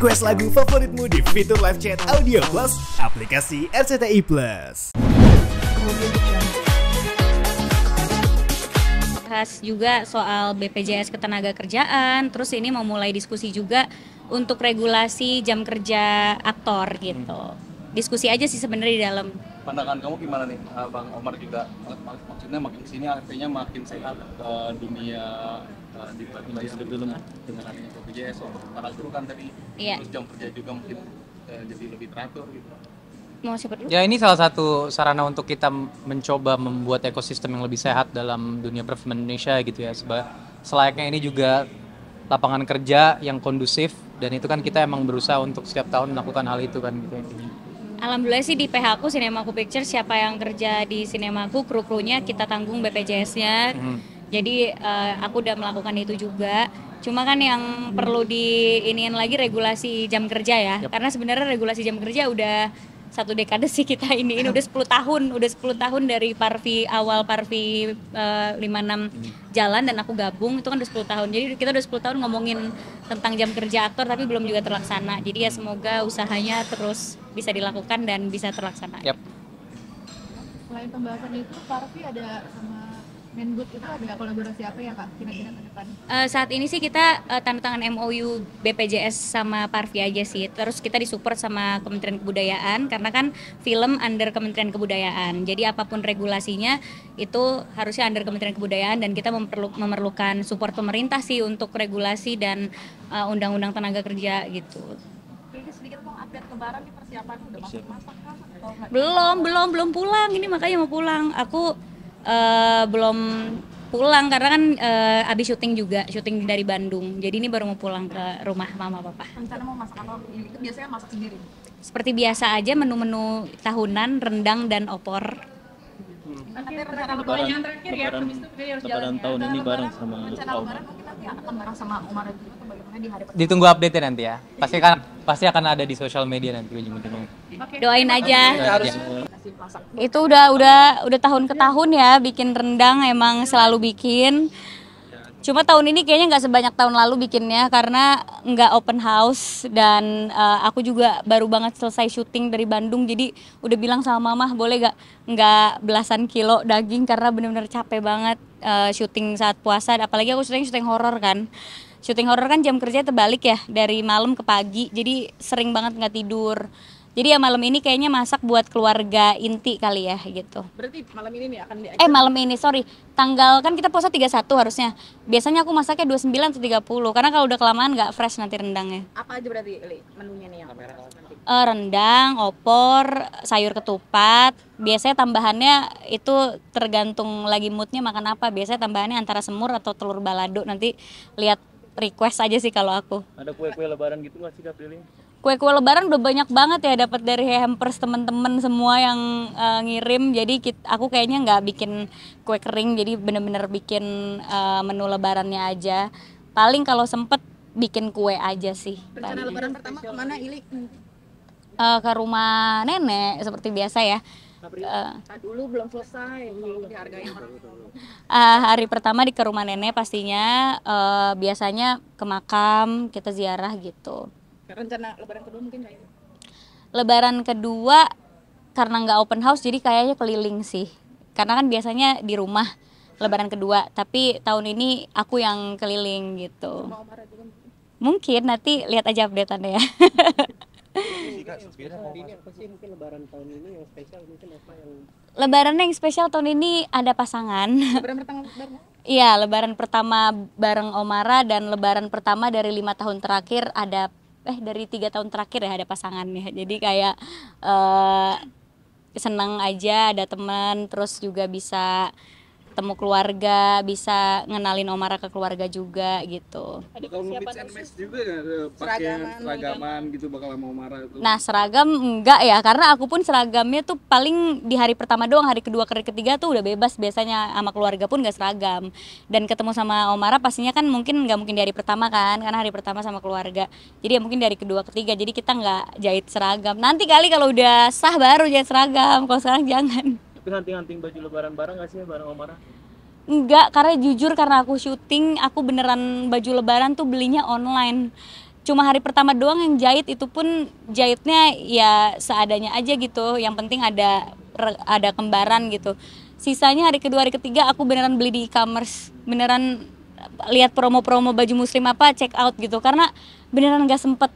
Request lagu favoritmu di fitur live chat Audio Plus, aplikasi RCTI Plus. Bahas juga soal BPJS Ketenagakerjaan, terus ini mau mulai diskusi juga untuk regulasi jam kerja aktor gitu. Diskusi aja sih sebenarnya di dalam. Pandangan kamu gimana nih, Bang Omar juga maksudnya makin sini artinya makin sehat dunia di dengan adanya BPJS para guru kan tadi, terus jam kerja juga mungkin jadi lebih teratur gitu. Mau siapa dulu? Ya ini salah satu sarana untuk kita mencoba membuat ekosistem yang lebih sehat dalam dunia perfilman Indonesia gitu ya. Selayaknya ini juga lapangan kerja yang kondusif, dan itu kan kita emang berusaha untuk setiap tahun melakukan hal itu kan gitu intinya. Alhamdulillah sih di PH aku, Cinemaku Pictures, siapa yang kerja di Cinemaku, kru-krunya kita tanggung BPJS-nya. Jadi aku udah melakukan itu juga. Cuma kan yang perlu diiniin lagi regulasi jam kerja ya. Karena sebenarnya regulasi jam kerja udah 1 dekade sih kita ini udah 10 tahun dari awal Parvi 56 jalan dan aku gabung, itu kan udah 10 tahun. Jadi kita udah 10 tahun ngomongin tentang jam kerja aktor tapi belum juga terlaksana. Jadi ya semoga usahanya terus bisa dilakukan dan bisa terlaksana. Selain pembahasan itu, Parvi ada sama Menbud itu ada kolaborasi apa ya Kak kira-kira ke depan? Saat ini sih kita tanda tangan MOU BPJS sama Parvi aja sih. Terus kita disupport sama Kementerian Kebudayaan karena kan film under Kementerian Kebudayaan. Jadi apapun regulasinya itu harusnya under Kementerian Kebudayaan, dan kita memerlukan support pemerintah sih untuk regulasi dan undang-undang tenaga kerja gitu. Sedikit dong update Lebaran nih, persiapan udah masak kah atau Belum pulang, ini makanya mau pulang. Aku belum pulang karena kan abis syuting dari Bandung. Jadi ini baru mau pulang ke rumah mama papa. rencana mau masak apa? Itu biasanya masak sendiri? Seperti biasa aja, menu-menu tahunan, rendang dan opor. Nanti rencana lebaran terakhir ya, habis itu dia harus jalan. Tahun ini bareng sama rencana lebaran mungkin nanti akan bareng sama Omar juga atau bagaimana di hari pertama? Ditunggu update nanti ya. Pasti akan ada di sosial media nanti ujung-ujungnya. Doain aja. Masak. Itu udah tahun ke tahun ya bikin rendang, emang selalu bikin. Cuma tahun ini kayaknya nggak sebanyak tahun lalu bikinnya karena nggak open house, dan aku juga baru banget selesai syuting dari Bandung. Jadi udah bilang sama mama boleh nggak belasan kilo daging karena bener-bener capek banget syuting saat puasa. Apalagi aku syuting horor kan. Syuting horor kan jam kerja terbalik ya, dari malam ke pagi. Jadi sering banget nggak tidur. Jadi ya malam ini kayaknya masak buat keluarga inti kali ya gitu. Berarti malam ini nih akan Malam ini, sorry. Tanggal kan kita puasa 31 harusnya. Biasanya aku masaknya 29 atau 30. Karena kalau udah kelamaan nggak fresh nanti rendangnya. apa aja berarti menunya nih yang Rendang, opor, sayur ketupat. Biasanya tambahannya itu tergantung lagi moodnya makan apa. Biasanya tambahannya antara semur atau telur balado. Nanti lihat request aja sih kalau aku. Ada kue-kue lebaran gitu nggak sih Kak Prilly? Kue-kue lebaran udah banyak banget ya dapat dari hampers temen-temen semua yang ngirim. Jadi aku kayaknya nggak bikin kue kering, jadi bener-bener bikin menu lebarannya aja. Paling kalau sempet bikin kue aja sih. rencana lebaran pertama kemana Ili? Ke rumah nenek seperti biasa ya. Dulu belum selesai, belum dihargain orang. Hari pertama ke rumah nenek pastinya, biasanya ke makam, kita ziarah gitu. Rencana lebaran kedua mungkin nggak ya? Lebaran kedua karena nggak open house jadi kayaknya keliling sih. Karena kan biasanya di rumah lebaran kedua, tapi tahun ini aku yang keliling gitu. Mungkin nanti lihat aja update-annya ya. Lebaran yang spesial tahun ini ada pasangan. Lebaran pertama bareng? Iya, lebaran pertama bareng Omara, dan lebaran pertama dari 5 tahun terakhir dari 3 tahun terakhir ya ada pasangannya. Jadi kayak senang aja ada teman, terus juga bisa ketemu keluarga, bisa ngenalin Omara ke keluarga juga gitu. Bakal nge-mix and match juga nggak, pakai seragaman gitu bakal sama Omara itu? Nah, seragam enggak ya, karena aku pun seragamnya tuh paling di hari pertama doang, hari kedua, hari ketiga tuh udah bebas biasanya, sama keluarga pun nggak seragam. Dan ketemu sama Omara pastinya kan nggak mungkin di hari pertama kan, karena hari pertama sama keluarga. Jadi ya mungkin dari kedua, ketiga, jadi kita nggak jahit seragam. Nanti kali kalau udah sah baru jahit seragam, kalau sekarang jangan. Tapi hunting-hunting baju lebaran bareng nggak sih bareng Omara? Enggak, karena jujur karena aku syuting, aku beneran baju lebaran tuh belinya online. cuma hari pertama doang yang jahit, itu pun jahitnya ya seadanya aja gitu, yang penting ada kembaran gitu. Sisanya hari kedua, hari ketiga aku beneran beli di e-commerce, beneran lihat promo-promo baju muslim apa, check out gitu, karena beneran gak sempet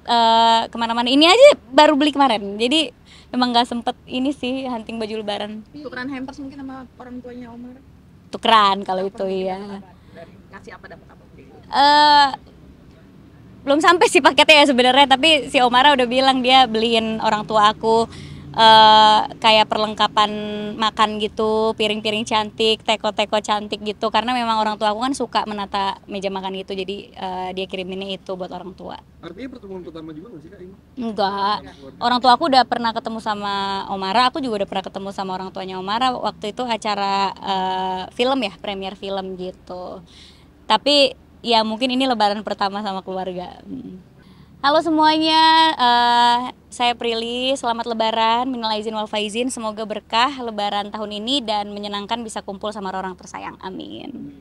kemana-mana. Ini aja baru beli kemarin, jadi memang gak sempet ini sih hunting baju lebaran. Tukeran hampers mungkin sama orang tuanya Omar? Tukeran kalau itu iya. Kasih apa dapat apa? Belum sampai sih paketnya ya sebenarnya, tapi si Omara udah bilang dia beliin orang tua aku kayak perlengkapan makan gitu, piring-piring cantik, teko-teko cantik gitu, karena memang orang tua aku kan suka menata meja makan gitu, jadi dia kiriminnya itu buat orang tua. Artinya pertemuan pertama juga nggak sih Kak ini? Enggak, orang tua aku udah pernah ketemu sama Omara, aku juga udah pernah ketemu sama orang tuanya Omara waktu itu acara film ya, premier film gitu. Tapi ya mungkin ini lebaran pertama sama keluarga. Halo semuanya, saya Prilly, selamat lebaran, minal aizin wal faizin, semoga berkah lebaran tahun ini dan menyenangkan bisa kumpul sama orang tersayang, amin.